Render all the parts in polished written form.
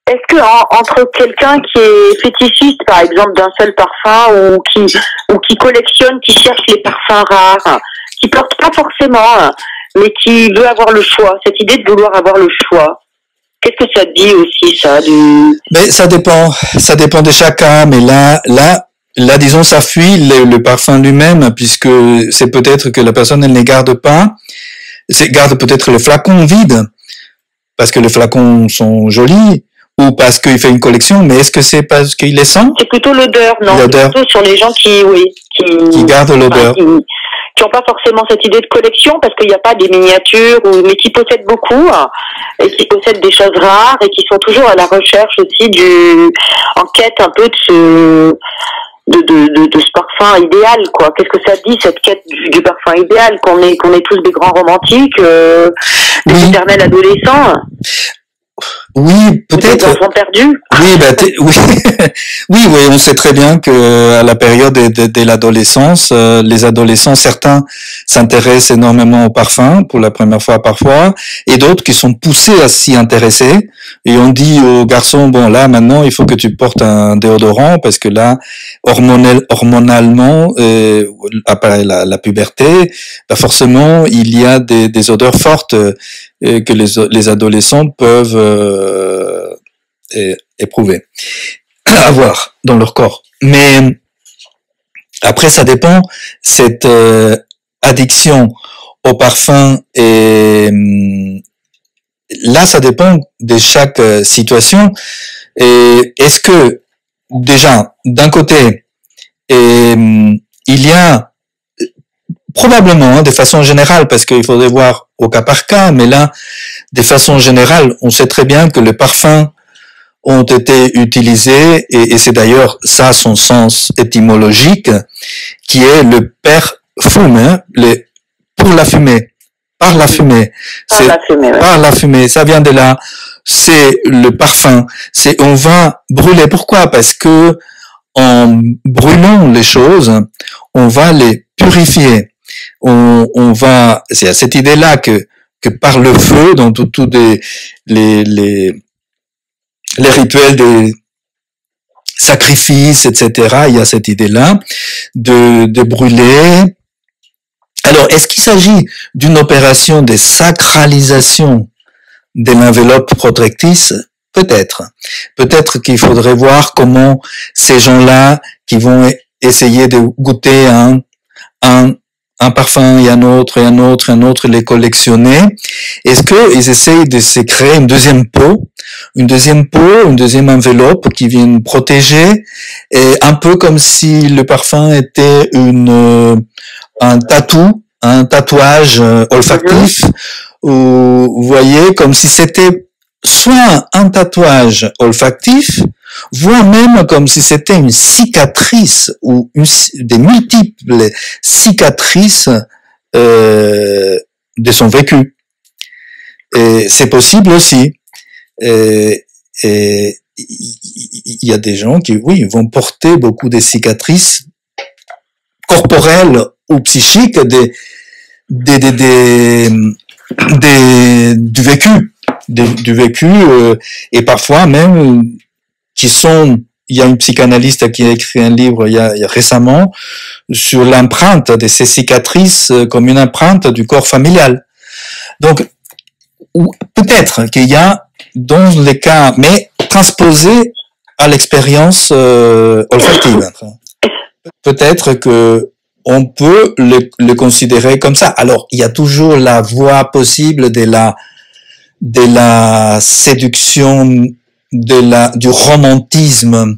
est-ce que entre quelqu'un qui est fétichiste, par exemple, d'un seul parfum, ou qui collectionne, qui cherche les parfums rares, qui porte pas forcément, mais qui veut avoir le choix, cette idée de vouloir avoir le choix, qu'est-ce que ça dit aussi, ça, Mais ça dépend de chacun, mais là, disons, ça fuit le parfum lui-même, puisque c'est peut-être que la personne, elle ne les garde pas, garde peut-être le flacon vide, parce que les flacons sont jolis, ou parce qu'il fait une collection, mais est-ce que c'est parce qu'il les sent? C'est plutôt l'odeur, non? L'odeur. C'est plutôt sur les gens qui gardent l'odeur. Qui n'ont pas forcément cette idée de collection, parce qu'il n'y a pas des miniatures, mais qui possèdent beaucoup, et qui possèdent des choses rares, et qui sont toujours à la recherche aussi en quête un peu de ce parfum idéal, quoi. Qu'est-ce que ça dit, cette quête du parfum idéal, qu'on est tous des grands romantiques, des éternels adolescents? Oui, peut-être. Des enfants perdus. Oui, oui, on sait très bien que à la période de l'adolescence, les adolescents, certains s'intéressent énormément au parfum pour la première fois parfois, et d'autres qui sont poussés à s'y intéresser. Et on dit aux garçons, bon là maintenant il faut que tu portes un déodorant parce que là hormonalement après la puberté, bah forcément il y a des odeurs fortes que les adolescents peuvent éprouver, avoir dans leur corps. Mais après, ça dépend, cette addiction au parfum, et là, ça dépend de chaque situation. Et est-ce que, déjà, d'un côté, il y a probablement, de façon générale, parce qu'il faudrait voir au cas par cas, mais là, de façon générale, on sait très bien que les parfums ont été utilisés, et c'est d'ailleurs ça son sens étymologique, qui est le perfum, pour la fumée, par la fumée. Par la fumée, ça vient de là. C'est le parfum. On va brûler. Pourquoi? Parce que en brûlant les choses, on va les purifier. On va, c'est à cette idée-là que par le feu, dans tous les rituels des sacrifices, etc., il y a cette idée-là de brûler. Alors, est-ce qu'il s'agit d'une opération de sacralisation de l'enveloppe protectrice? Peut-être. Peut-être qu'il faudrait voir comment ces gens-là qui vont essayer de goûter un parfum et un autre, les collectionner. Est-ce qu'ils essayent de se créer une deuxième enveloppe qui vienne protéger, et un peu comme si le parfum était un tatouage olfactif, ou vous voyez, comme si c'était soit un tatouage olfactif, voire même comme si c'était une cicatrice ou des multiples cicatrices de son vécu. Et c'est possible aussi. Et il y a des gens qui, oui, vont porter beaucoup de cicatrices corporelles ou psychiques du vécu, et parfois même il y a une psychanalyste qui a écrit un livre il y a récemment sur l'empreinte de ces cicatrices comme une empreinte du corps familial. Donc, peut-être qu'il y a dans les cas, mais transposé à l'expérience olfactive. Peut-être que on peut le considérer comme ça. Alors, il y a toujours la voie possible de la séduction, du romantisme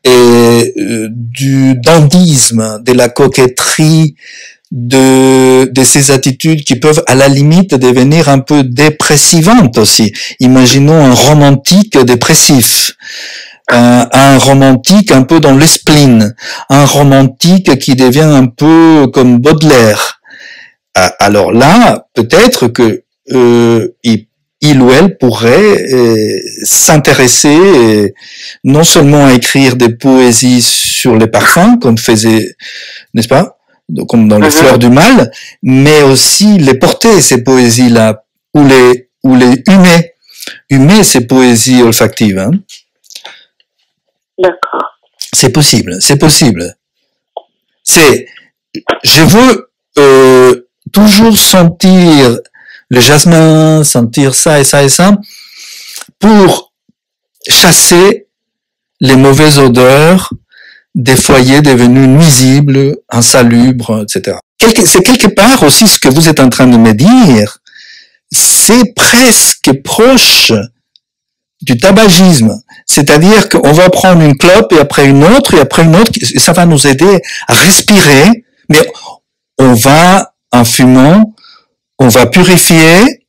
et du dandisme, de la coquetterie, de ces attitudes qui peuvent à la limite devenir un peu dépressivantes aussi. Imaginons un romantique dépressif, un romantique un peu dans le spleen, un romantique qui devient un peu comme Baudelaire. Alors là, peut-être que il ou elle pourrait s'intéresser non seulement à écrire des poésies sur les parfums, comme faisait, n'est-ce pas, comme dans les Fleurs du Mal, mais aussi les porter, ces poésies-là, ou les humer ces poésies olfactives. Hein. D'accord. C'est possible, c'est possible. Je veux toujours sentir le jasmin, sentir ça et ça et ça, pour chasser les mauvaises odeurs des foyers devenus nuisibles, insalubres, etc. C'est quelque part aussi ce que vous êtes en train de me dire, c'est presque proche du tabagisme. C'est-à-dire qu'on va prendre une clope et après une autre, et ça va nous aider à respirer, mais on va, en fumant, on va purifier,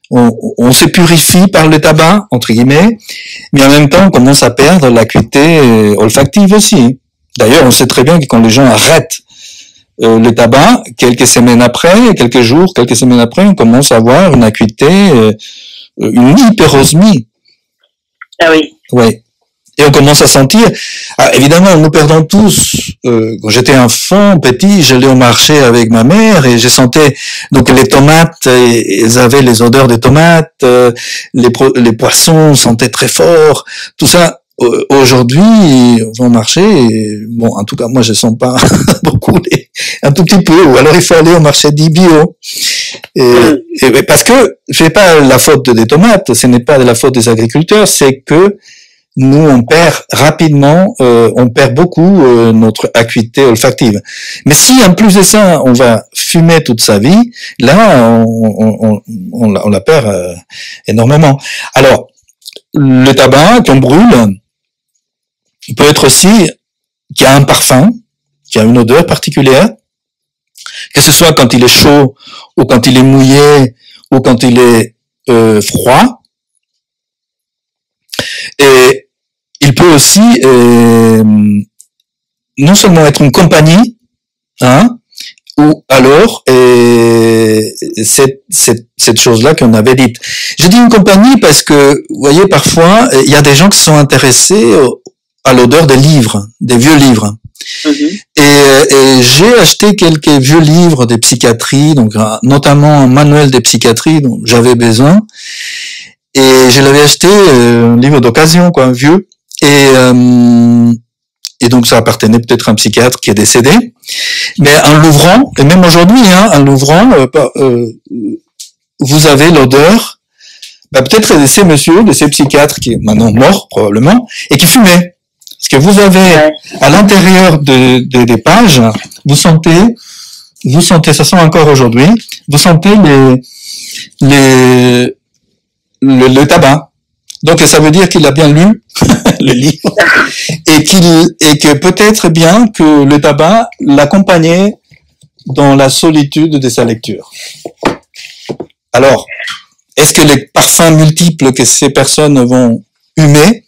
on se purifie par le tabac, entre guillemets, mais en même temps, on commence à perdre l'acuité olfactive aussi. D'ailleurs, on sait très bien que quand les gens arrêtent le tabac, quelques semaines après, quelques jours, quelques semaines après, on commence à avoir une acuité, une hyperosmie. Ah oui. Oui. Et on commence à sentir, évidemment, nous perdons tous, quand j'étais enfant, petit, j'allais au marché avec ma mère et je sentais, donc les tomates, elles avaient les odeurs des tomates, les poissons sentaient très fort, tout ça. Aujourd'hui, on va au marché et, bon, en tout cas, moi, je sens pas beaucoup, un tout petit peu, ou alors il faut aller au marché dit bio. Et parce que c'est pas la faute des tomates, ce n'est pas de la faute des agriculteurs, c'est que nous, on perd rapidement, on perd beaucoup notre acuité olfactive. Mais si en plus de ça, on va fumer toute sa vie, là, on la perd énormément. Alors, le tabac qu'on brûle, il peut être aussi qu'il y a un parfum, qu'il y a une odeur particulière, que ce soit quand il est chaud, ou quand il est mouillé, ou quand il est froid. Et il peut aussi non seulement être une compagnie, hein, ou alors cette chose-là qu'on avait dite. Je dis une compagnie parce que, vous voyez, parfois, il y a des gens qui sont intéressés à l'odeur des livres, des vieux livres. Mm-hmm. Et j'ai acheté quelques vieux livres de psychiatrie, donc notamment un manuel de psychiatrie dont j'avais besoin. Et je l'avais acheté, un livre d'occasion, quoi, un vieux. Et donc ça appartenait peut-être à un psychiatre qui est décédé. Mais en l'ouvrant, et même aujourd'hui, hein, en l'ouvrant, vous avez l'odeur, peut-être de ces messieurs, de ces psychiatres qui est maintenant mort probablement, et qui fumaient. Parce que vous avez à l'intérieur des pages, vous sentez, ça sent encore aujourd'hui, vous sentez le tabac. Donc ça veut dire qu'il a bien lu le livre et que peut-être bien que le tabac l'accompagnait dans la solitude de sa lecture. Alors, est-ce que les parfums multiples que ces personnes vont humer,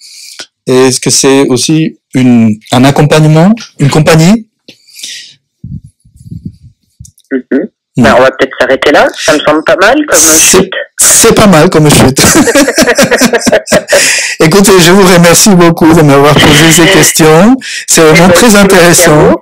est-ce que c'est aussi un accompagnement, une compagnie? Mm-hmm. Ben, on va peut-être s'arrêter là. Ça me semble pas mal comme chute. C'est pas mal comme chute. Écoutez, je vous remercie beaucoup de m'avoir posé ces questions. C'est vraiment très intéressant.